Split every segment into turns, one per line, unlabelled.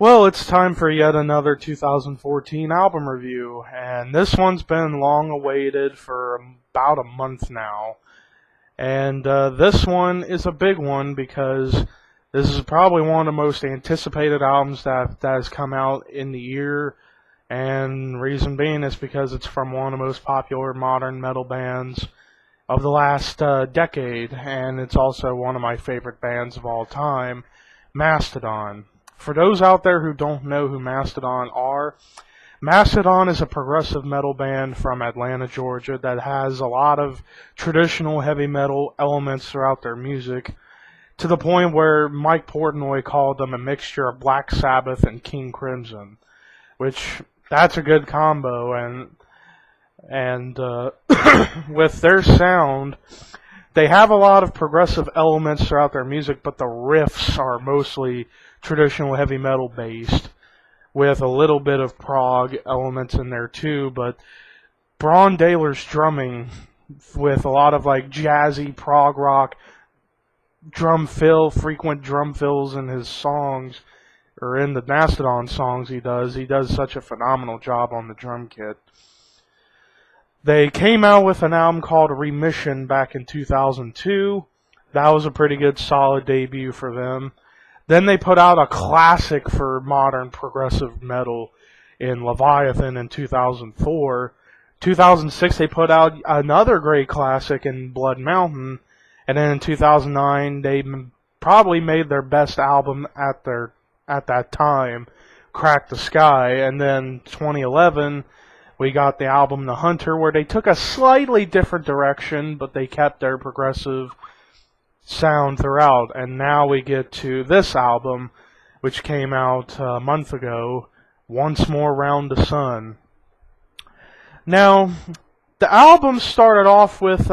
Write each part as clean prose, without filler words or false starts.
Well, it's time for yet another 2014 album review, and this one's been long awaited for about a month now. And this one is a big one because this is probably one of the most anticipated albums that has come out in the year, and reason being is because it's from one of the most popular modern metal bands of the last decade, and it's also one of my favorite bands of all time, Mastodon. For those out there who don't know who Mastodon are, Mastodon is a progressive metal band from Atlanta, Georgia that has a lot of traditional heavy metal elements throughout their music, to the point where Mike Portnoy called them a mixture of Black Sabbath and King Crimson, which that's a good combo, and with their sound, they have a lot of progressive elements throughout their music, but the riffs are mostly traditional heavy metal based, with a little bit of prog elements in there too. But Braun Daler's drumming, with a lot of like jazzy prog rock frequent drum fills in his songs, or in the Mastodon songs he does such a phenomenal job on the drum kit. They came out with an album called Remission back in 2002. That was a pretty good solid debut for them. Then they put out a classic for modern progressive metal in Leviathan in 2004. 2006 they put out another great classic in Blood Mountain. And then in 2009 they probably made their best album at that time, Crack the Sky. And then 2011 we got the album The Hunter, where they took a slightly different direction, but they kept their progressive sound throughout. And now we get to this album, which came out a month ago, Once More Round the Sun. Now, the album started off with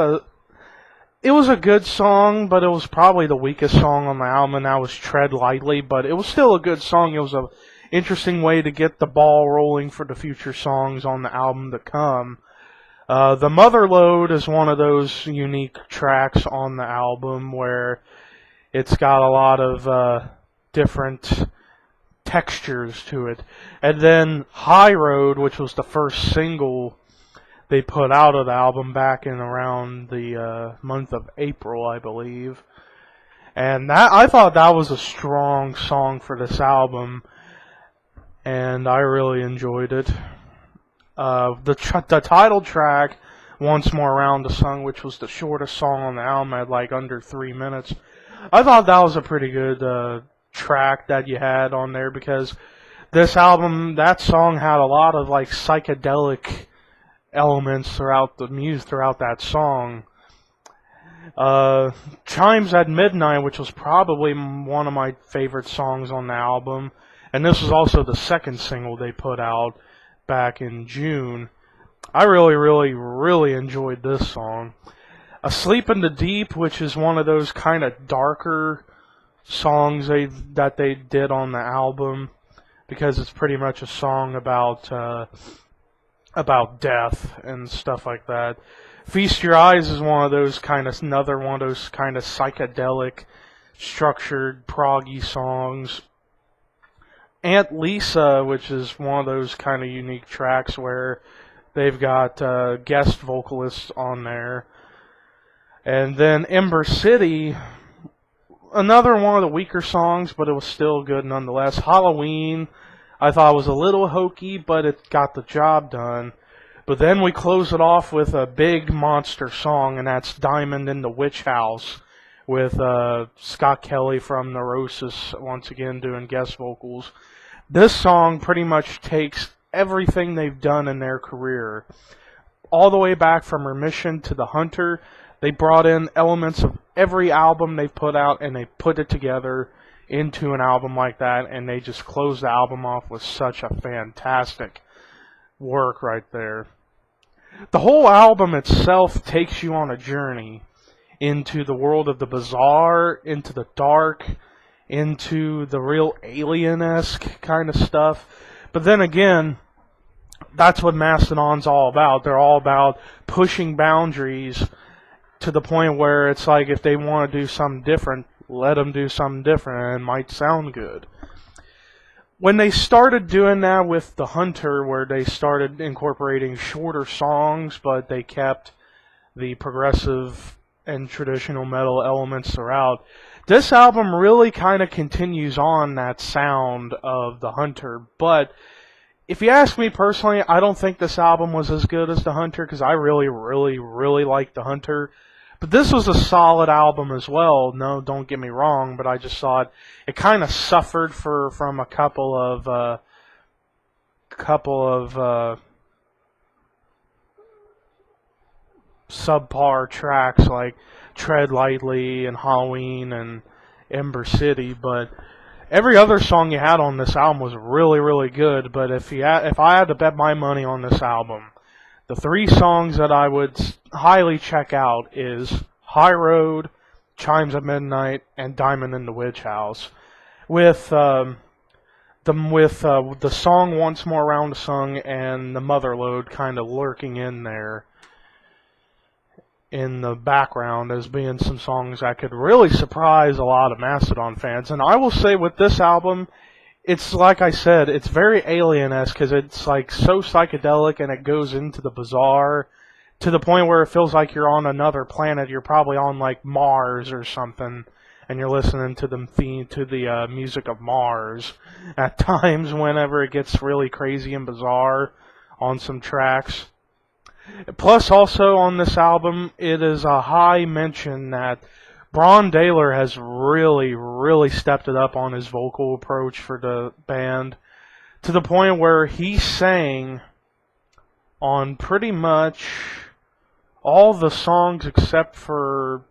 it was a good song, but it was probably the weakest song on the album, and that was Tread Lightly, but it was still a good song. It was a interesting way to get the ball rolling for the future songs on the album to come. The Motherlode is one of those unique tracks on the album where it's got a lot of different textures to it. And then High Road, which was the first single they put out of the album back in around the month of April, I believe. And I thought that was a strong song for this album, and I really enjoyed it. The title track, Once More Around the Sun, which was the shortest song on the album at like under 3 minutes, I thought that was a pretty good track that you had on there, because this album, that song had a lot of like psychedelic elements throughout the music, throughout that song. Chimes at Midnight, which was probably one of my favorite songs on the album, and this was also the second single they put out back in June. I really enjoyed this song. Asleep in the Deep, which is one of those kind of darker songs that they did on the album, because it's pretty much a song about death and stuff like that. Feast Your Eyes is another one of those kind of psychedelic, structured, proggy songs. Aunt Lisa, which is one of those kind of unique tracks where they've got guest vocalists on there. And then Ember City, another one of the weaker songs, but it was still good nonetheless. Halloween, I thought was a little hokey, but it got the job done. But then we close it off with a big monster song, and that's Diamond in the Witch House, with Scott Kelly from Neurosis once again doing guest vocals. This song pretty much takes everything they've done in their career, all the way back from Remission to The Hunter. They brought in elements of every album they've put out, and they put it together into an album like that, and they just closed the album off with such a fantastic work right there. The whole album itself takes you on a journey into the world of the bizarre, into the dark, into the real alien-esque kind of stuff. But then again, that's what Mastodon's all about. They're all about pushing boundaries to the point where it's like, if they want to do something different, let them do something different, and it might sound good. when they started doing that with the Hunter, where they started incorporating shorter songs, but they kept the progressive and traditional metal elements throughout, this album really kind of continues on that sound of the Hunter. But if you ask me personally, I don't think this album was as good as the Hunter, because I really, really, really like the Hunter. But this was a solid album as well. No, don't get me wrong, but I just thought it kind of suffered from a couple of subpar tracks like Tread Lightly and Halloween and Ember City. But every other song you had on this album was really, really good. But if I had to bet my money on this album, the 3 songs that I would highly check out is High Road, Chimes of Midnight, and Diamond in the Witch House. With the song Once More Round the Sun and the Motherlode kind of lurking in there in the background as being some songs that could really surprise a lot of Mastodon fans. And I will say with this album, it's like I said, it's very Alien-esque because it's like so psychedelic and it goes into the bizarre to the point where it feels like you're on another planet. You're probably on like Mars or something, and you're listening to the music of Mars at times whenever it gets really crazy and bizarre on some tracks. Plus, also on this album, it is a high mention that Brann Dailor has really, really stepped it up on his vocal approach for the band to the point where he sang on pretty much all the songs except for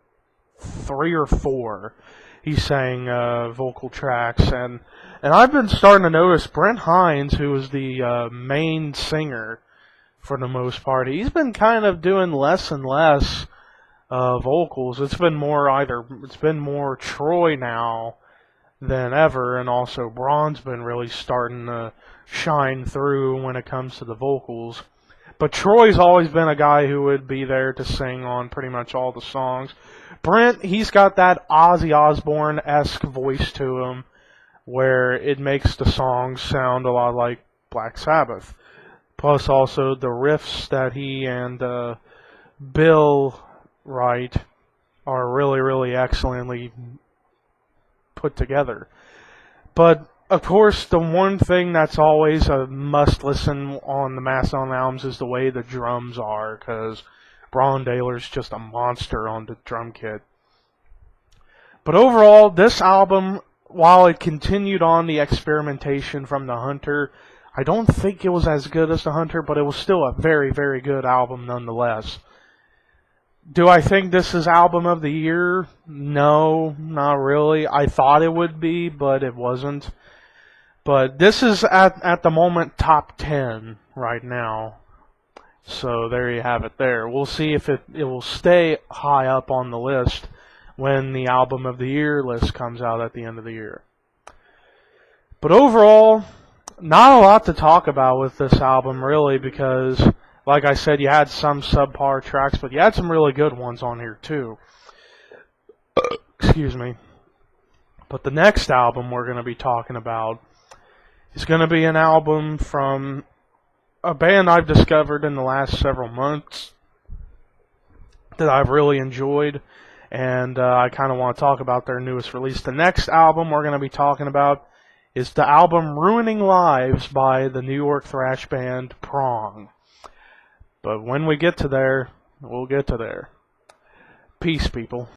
3 or 4. He sang vocal tracks, and I've been starting to notice Brent Hines, who is the main singer for the most part, he's been kind of doing less and less vocals. It's been more Troy now than ever, and also Brann's been really starting to shine through when it comes to the vocals. But Troy's always been a guy who would be there to sing on pretty much all the songs. Brent, he's got that Ozzy Osbourne-esque voice to him, where it makes the songs sound a lot like Black Sabbath. Plus also the riffs that he and Bill write are really, really excellently put together. But of course, the one thing that's always a must-listen on the Mastodon albums is the way the drums are, because Brann Dailor's just a monster on the drum kit. But overall, this album, while it continued on the experimentation from the Hunter, I don't think it was as good as the Hunter, but it was still a very, very good album nonetheless. Do I think this is album of the year? No, not really. I thought it would be, but it wasn't. But this is at the moment top 10 right now. So there you have it there. We'll see if it will stay high up on the list when the album of the year list comes out at the end of the year. But overall, not a lot to talk about with this album really, because like I said, you had some subpar tracks, but you had some really good ones on here too. Excuse me. But the next album we're going to be talking about is going to be an album from a band I've discovered in the last several months that I've really enjoyed, and I kind of want to talk about their newest release. The next album we're going to be talking about is the album Ruining Lives by the New York thrash band Prong. But when we get to there, we'll get to there. Peace, people.